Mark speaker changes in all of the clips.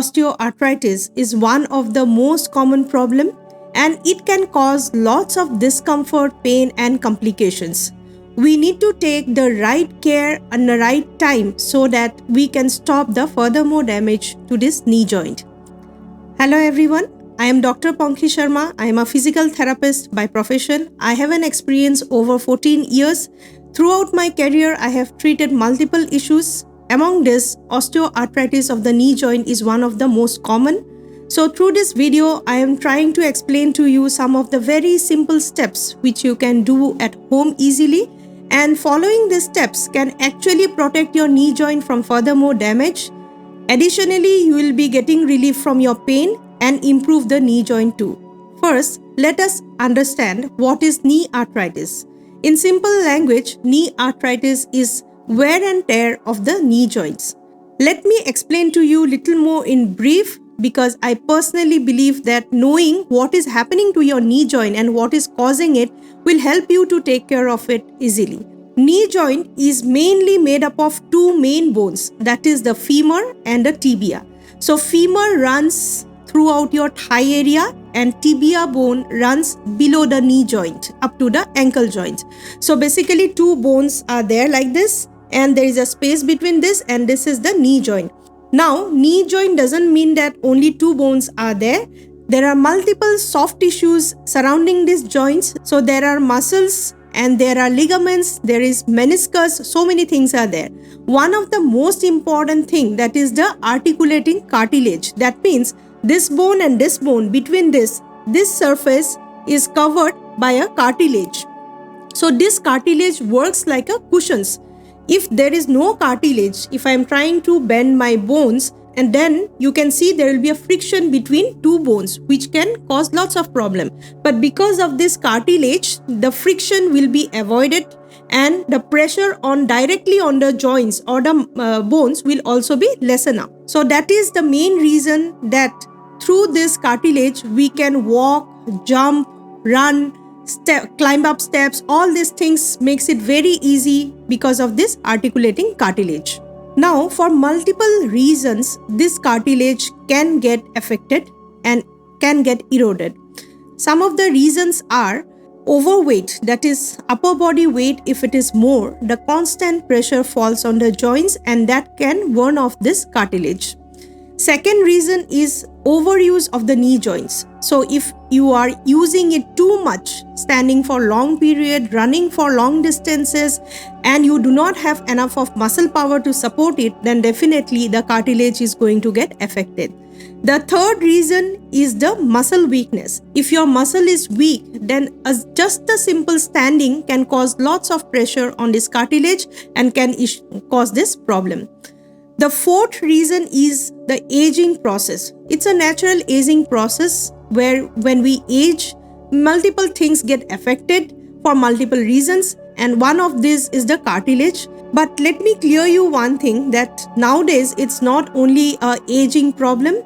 Speaker 1: osteoarthritis is one of the most common problem, and it can cause lots of discomfort, pain and complications. We need to take the right care and the right time so that we can stop the furthermore damage to this knee joint. Hello everyone, I am Dr. Ponki Sharma. I am a physical therapist by profession. I have an experience over 14 years. Throughout my career, I have treated multiple issues. Among this, osteoarthritis of the knee joint is one of the most common. So through this video, I am trying to explain to you some of the very simple steps which you can do at home easily, and following these steps can actually protect your knee joint from furthermore damage. Additionally, you will be getting relief from your pain and improve the knee joint too. First, let us understand what is knee arthritis. In simple language, knee arthritis is wear and tear of the knee joints. Let me explain to you little more in brief, because I personally believe that knowing what is happening to your knee joint and what is causing it will help you to take care of it easily. Knee joint is mainly made up of two main bones, that is the femur and the tibia. So femur runs throughout your thigh area and tibia bone runs below the knee joint up to the ankle joint. So basically two bones are there like this, and there is a space between this, and this is the knee joint. Now, knee joint doesn't mean that only two bones are there. There are multiple soft tissues surrounding these joints. So there are muscles and there are ligaments, there is meniscus, so many things are there. One of the most important thing, that is the articulating cartilage. That means this bone and this bone, between this surface is covered by a cartilage. So this cartilage works like a cushions. If there is no cartilage, if I am trying to bend my bones, and then you can see there will be a friction between two bones, which can cause lots of problem. But because of this cartilage, the friction will be avoided, and the pressure directly on the joints or the bones will also be lessened up. So that is the main reason that through this cartilage we can walk, jump, run, climb up steps. All these things makes it very easy because of this articulating cartilage. Now, for multiple reasons, this cartilage can get affected and can get eroded. Some of the reasons are overweight, that is upper body weight. If it is more, the constant pressure falls on the joints and that can burn off this cartilage. Second reason is overuse of the knee joints. So if you are using it too much, standing for long period, running for long distances, and you do not have enough of muscle power to support it, then definitely the cartilage is going to get affected. The third reason is the muscle weakness. If your muscle is weak, then just a simple standing can cause lots of pressure on this cartilage and can cause this problem. The fourth reason is the aging process. It's a natural aging process where when we age, multiple things get affected for multiple reasons, and one of these is the cartilage. But let me clear you one thing, that nowadays it's not only a aging problem,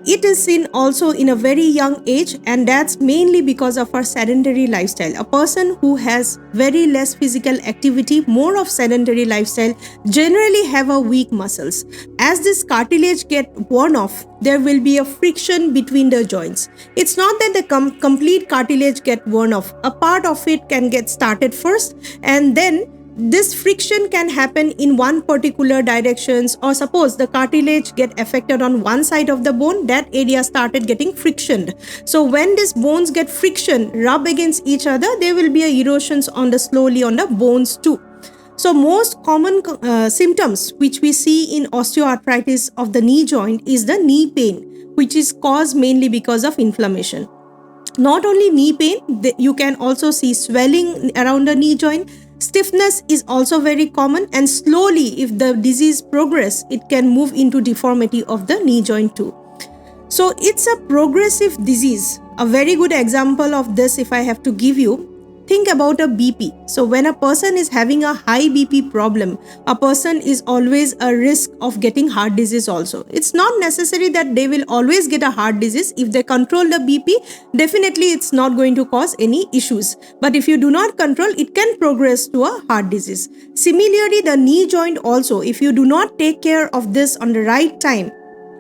Speaker 1: it is seen also in a very young age, and that's mainly because of our sedentary lifestyle. A person who has very less physical activity, more of sedentary lifestyle, generally have a weak muscles. As this cartilage get worn off, there will be a friction between the joints. It's not that the complete cartilage get worn off. A part of it can get started first, and then this friction can happen in one particular directions, or suppose the cartilage get affected on one side of the bone, that area started getting frictioned. So when these bones get friction, rub against each other, there will be a erosions slowly on the bones too. So most common symptoms which we see in osteoarthritis of the knee joint is the knee pain, which is caused mainly because of inflammation. Not only knee pain, you can also see swelling around the knee joint. Stiffness is also very common, and slowly, if the disease progresses, it can move into deformity of the knee joint too. So it's a progressive disease. A very good example of this, if I have to give you, think about a BP. So when a person is having a high BP problem, a person is always a risk of getting heart disease also. It's not necessary that they will always get a heart disease. If they control the BP, definitely it's not going to cause any issues. But if you do not control, it can progress to a heart disease. Similarly, the knee joint also, if you do not take care of this on the right time,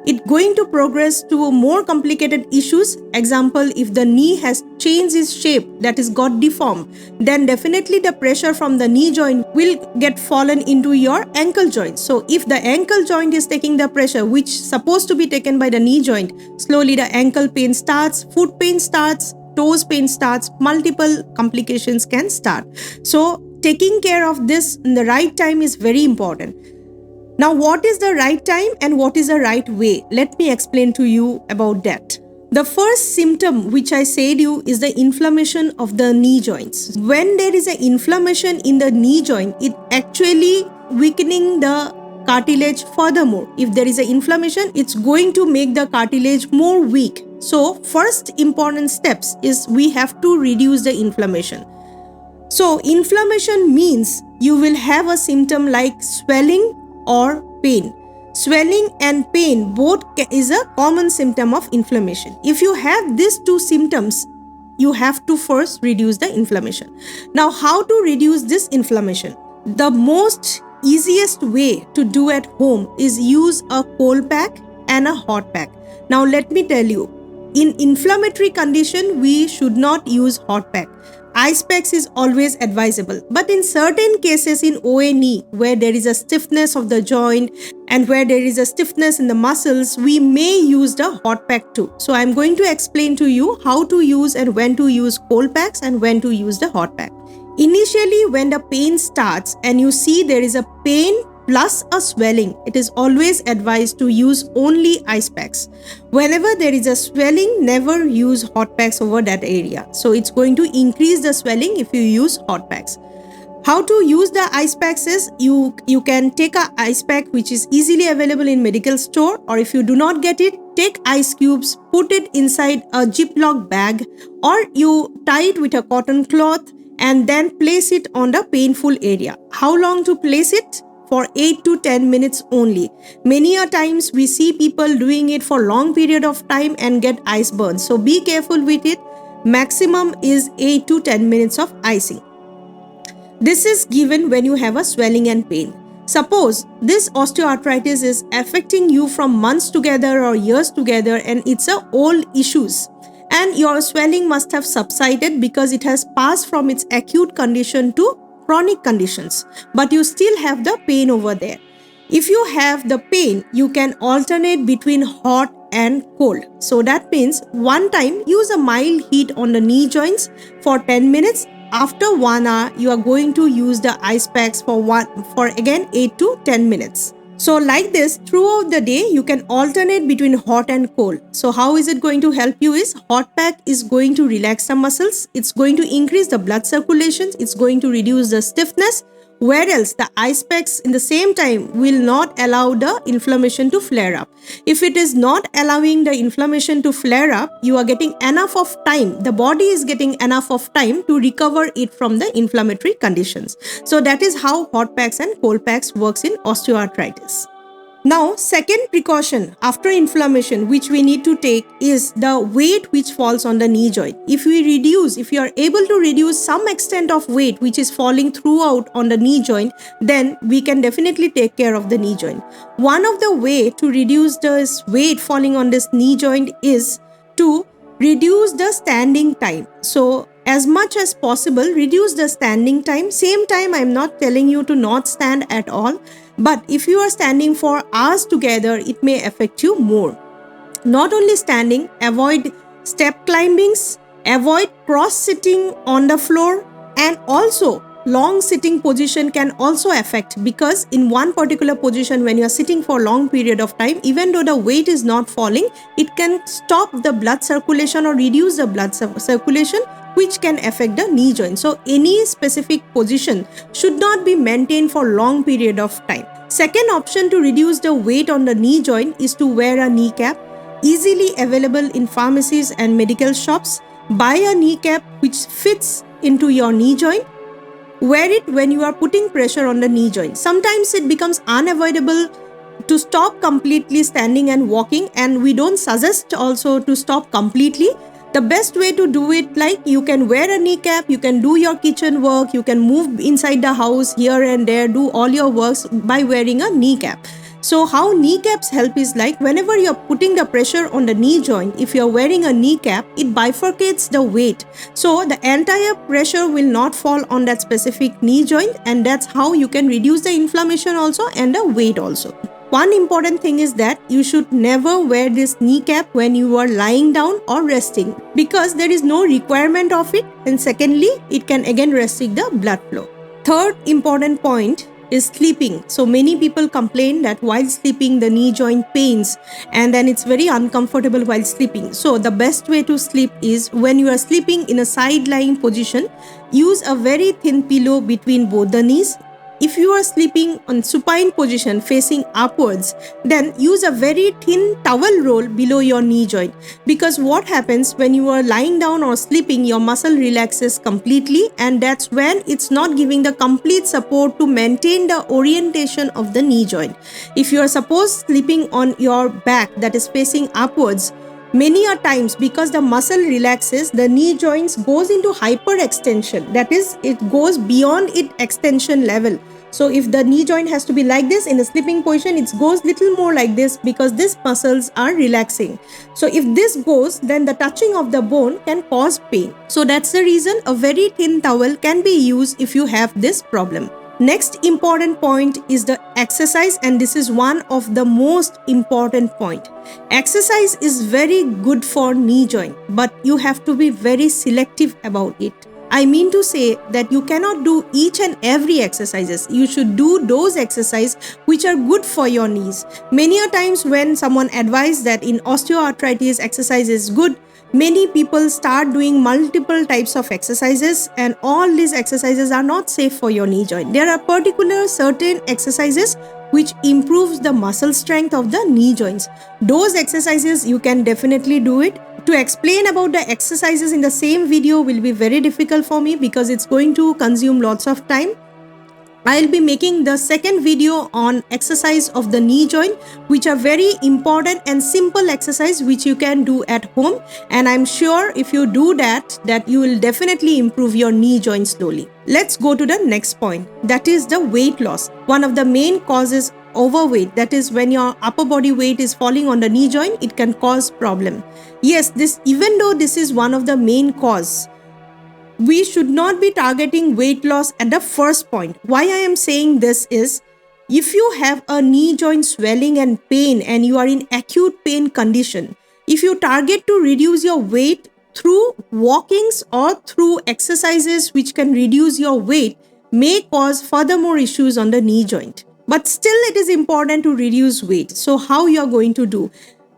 Speaker 1: it's going to progress to more complicated issues. Example, if the knee has changed its shape, that is got deformed, then definitely the pressure from the knee joint will get fallen into your ankle joint. So if the ankle joint is taking the pressure which is supposed to be taken by the knee joint, slowly the ankle pain starts, foot pain starts, toes pain starts, multiple complications can start. So taking care of this in the right time is very important. Now, what is the right time and what is the right way? Let me explain to you about that. The first symptom which I said you is the inflammation of the knee joints. When there is an inflammation in the knee joint, it actually weakening the cartilage furthermore. If there is an inflammation, it's going to make the cartilage more weak. So first important steps is we have to reduce the inflammation. So inflammation means you will have a symptom like swelling or pain. Swelling and pain both is a common symptom of inflammation. If you have these two symptoms, you have to first reduce the inflammation. Now, how to reduce this inflammation? The most easiest way to do at home is use a cold pack and a hot pack. Now, let me tell you, in inflammatory condition, we should not use hot pack. Ice packs is always advisable, but in certain cases in OA knee where there is a stiffness of the joint and where there is a stiffness in the muscles, we may use the hot pack too. So I'm going to explain to you how to use and when to use cold packs and when to use the hot pack. Initially, when the pain starts and you see there is a pain plus a swelling, it is always advised to use only ice packs. Whenever there is a swelling, never use hot packs over that area. So it's going to increase the swelling if you use hot packs. How to use the ice packs is you can take a ice pack which is easily available in medical store, or if you do not get it, take ice cubes, put it inside a Ziploc bag, or you tie it with a cotton cloth and then place it on the painful area. How long to place it? For 8 to 10 minutes only. Many a times we see people doing it for long period of time and get ice burns. So be careful with it. Maximum is 8 to 10 minutes of icing. This is given when you have a swelling and pain. Suppose this osteoarthritis is affecting you from months together or years together and it's a old issues, and your swelling must have subsided because it has passed from its acute condition to chronic conditions, but you still have the pain over there. If you have the pain, you can alternate between hot and cold. So that means one time use a mild heat on the knee joints for 10 minutes. After 1 hour, you are going to use the ice packs for again 8 to 10 minutes. So like this, throughout the day, you can alternate between hot and cold. So how is it going to help you is, hot pack is going to relax the muscles. It's going to increase the blood circulation. It's going to reduce the stiffness. Whereas the ice packs in the same time will not allow the inflammation to flare up. If it is not allowing the inflammation to flare up, you are getting enough of time. The body is getting enough of time to recover it from the inflammatory conditions. So that is how hot packs and cold packs works in osteoarthritis. Now, second precaution after inflammation which we need to take is the weight which falls on the knee joint. If you are able to reduce some extent of weight which is falling throughout on the knee joint, then we can definitely take care of the knee joint. One of the way to reduce this weight falling on this knee joint is to reduce the standing time. So as much as possible, reduce the standing time. Same time, I'm not telling you to not stand at all. But if you are standing for hours together, it may affect you more. Not only standing, avoid step climbings, avoid cross-sitting on the floor, and also long sitting position can also affect, because in one particular position when you are sitting for a long period of time, even though the weight is not falling, it can stop the blood circulation or reduce the blood circulation, which can affect the knee joint. So any specific position should not be maintained for long period of time. Second option to reduce the weight on the knee joint is to wear a knee cap, easily available in pharmacies and medical shops. Buy a knee cap which fits into your knee joint. Wear it when you are putting pressure on the knee joint. Sometimes it becomes unavoidable to stop completely standing and walking, and we don't suggest also to stop completely. The best way to do it, like you can wear a knee cap, you can do your kitchen work, you can move inside the house here and there, do all your works by wearing a knee cap. So how kneecaps help is like whenever you're putting the pressure on the knee joint, if you're wearing a kneecap, it bifurcates the weight. So the entire pressure will not fall on that specific knee joint, and that's how you can reduce the inflammation also and the weight also. One important thing is that you should never wear this kneecap when you are lying down or resting, because there is no requirement of it, and secondly, it can again restrict the blood flow. Third important point is sleeping. So many people complain that while sleeping the knee joint pains and then it's very uncomfortable while sleeping. So the best way to sleep is when you are sleeping in a side lying position, use a very thin pillow between both the knees. If you are sleeping on supine position facing upwards, then use a very thin towel roll below your knee joint, because what happens when you are lying down or sleeping, your muscle relaxes completely, and that's when it's not giving the complete support to maintain the orientation of the knee joint. If you are supposed sleeping on your back that is facing upwards, many a times because the muscle relaxes, the knee joints goes into hyperextension. That is, it goes beyond its extension level. So if the knee joint has to be like this in the sleeping position, it goes little more like this because these muscles are relaxing. So if this goes, then the touching of the bone can cause pain. So that's the reason a very thin towel can be used if you have this problem. Next important point is the exercise, and this is one of the most important point. Exercise is very good for knee joint, but you have to be very selective about it. I mean to say that you cannot do each and every exercises. You should do those exercises which are good for your knees. Many a times when someone advised that in osteoarthritis exercise is good, many people start doing multiple types of exercises, and all these exercises are not safe for your knee joint. There are particular certain exercises which improves the muscle strength of the knee joints. Those exercises you can definitely do it. To explain about the exercises in the same video will be very difficult for me because it's going to consume lots of time. I'll be making the second video on exercise of the knee joint, which are very important and simple exercise which you can do at home, and I'm sure if you do that you will definitely improve your knee joint slowly. Let's go to the next point, that is the weight loss. One of the main causes overweight, that is when your upper body weight is falling on the knee joint, it can cause problem. Yes, even though this is one of the main cause, we should not be targeting weight loss at the first point. Why I am saying this is, if you have a knee joint swelling and pain and you are in acute pain condition, if you target to reduce your weight through walkings or through exercises which can reduce your weight, may cause furthermore issues on the knee joint. But still it is important to reduce weight. So how you are going to do?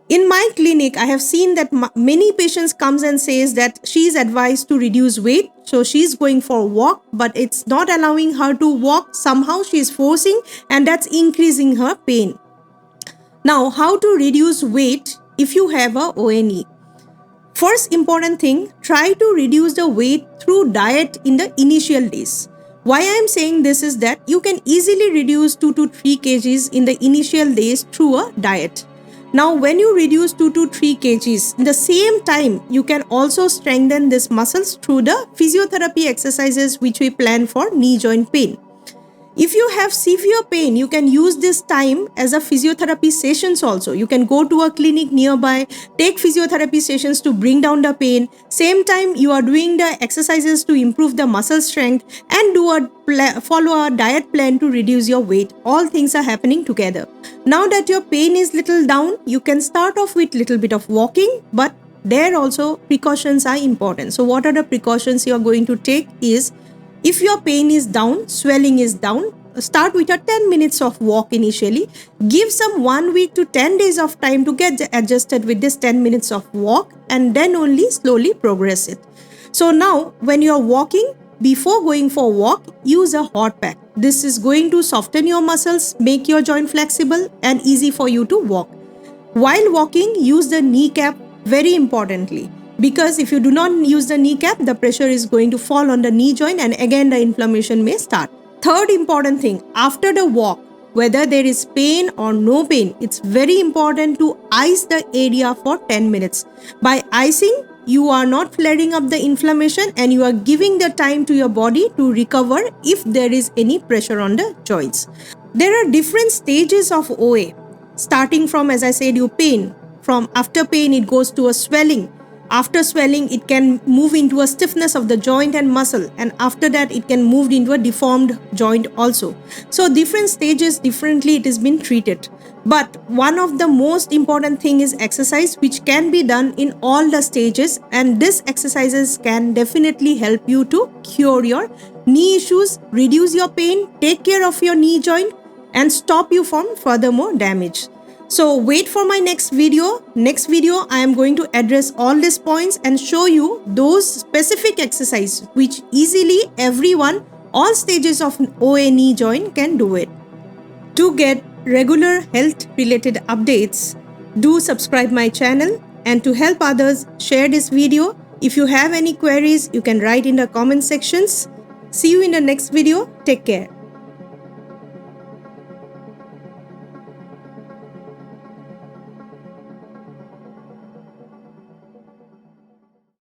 Speaker 1: In my clinic, I have seen that many patients comes and says that she is advised to reduce weight. So she is going for a walk, but it's not allowing her to walk. Somehow she is forcing, and that's increasing her pain. Now, how to reduce weight if you have a ONE? First important thing, try to reduce the weight through diet in the initial days. Why I am saying this is that you can easily reduce 2 to 3 kgs in the initial days through a diet. Now, when you reduce 2 to 3 kgs, in the same time, you can also strengthen these muscles through the physiotherapy exercises which we plan for knee joint pain. If you have severe pain, you can use this time as a physiotherapy sessions also. You can go to a clinic nearby, take physiotherapy sessions to bring down the pain. Same time, you are doing the exercises to improve the muscle strength and follow a diet plan to reduce your weight. All things are happening together. Now that your pain is little down, you can start off with little bit of walking, but there also precautions are important. So what are the precautions you are going to take is, if your pain is down, swelling is down, start with a 10 minutes of walk initially. Give some 1 week to 10 days of time to get adjusted with this 10 minutes of walk, and then only slowly progress it. So now when you are walking, before going for a walk, use a hot pack. This is going to soften your muscles, make your joint flexible and easy for you to walk. While walking, use the kneecap very importantly. Because if you do not use the kneecap, the pressure is going to fall on the knee joint and again the inflammation may start. Third important thing, after the walk, whether there is pain or no pain, it's very important to ice the area for 10 minutes. By icing, you are not flaring up the inflammation and you are giving the time to your body to recover if there is any pressure on the joints. There are different stages of OA, starting from, as I said, you pain. From after pain, it goes to a swelling. After swelling, it can move into a stiffness of the joint and muscle, and after that, it can move into a deformed joint also. So different stages, differently it has been treated. But one of the most important thing is exercise, which can be done in all the stages, and this exercises can definitely help you to cure your knee issues, reduce your pain, take care of your knee joint, and stop you from furthermore damage. So wait for my next video. Next video, I am going to address all these points and show you those specific exercises which easily everyone, all stages of OA knee joint can do it. To get regular health related updates, do subscribe my channel, and to help others, share this video. If you have any queries, you can write in the comment sections. See you in the next video. Take care.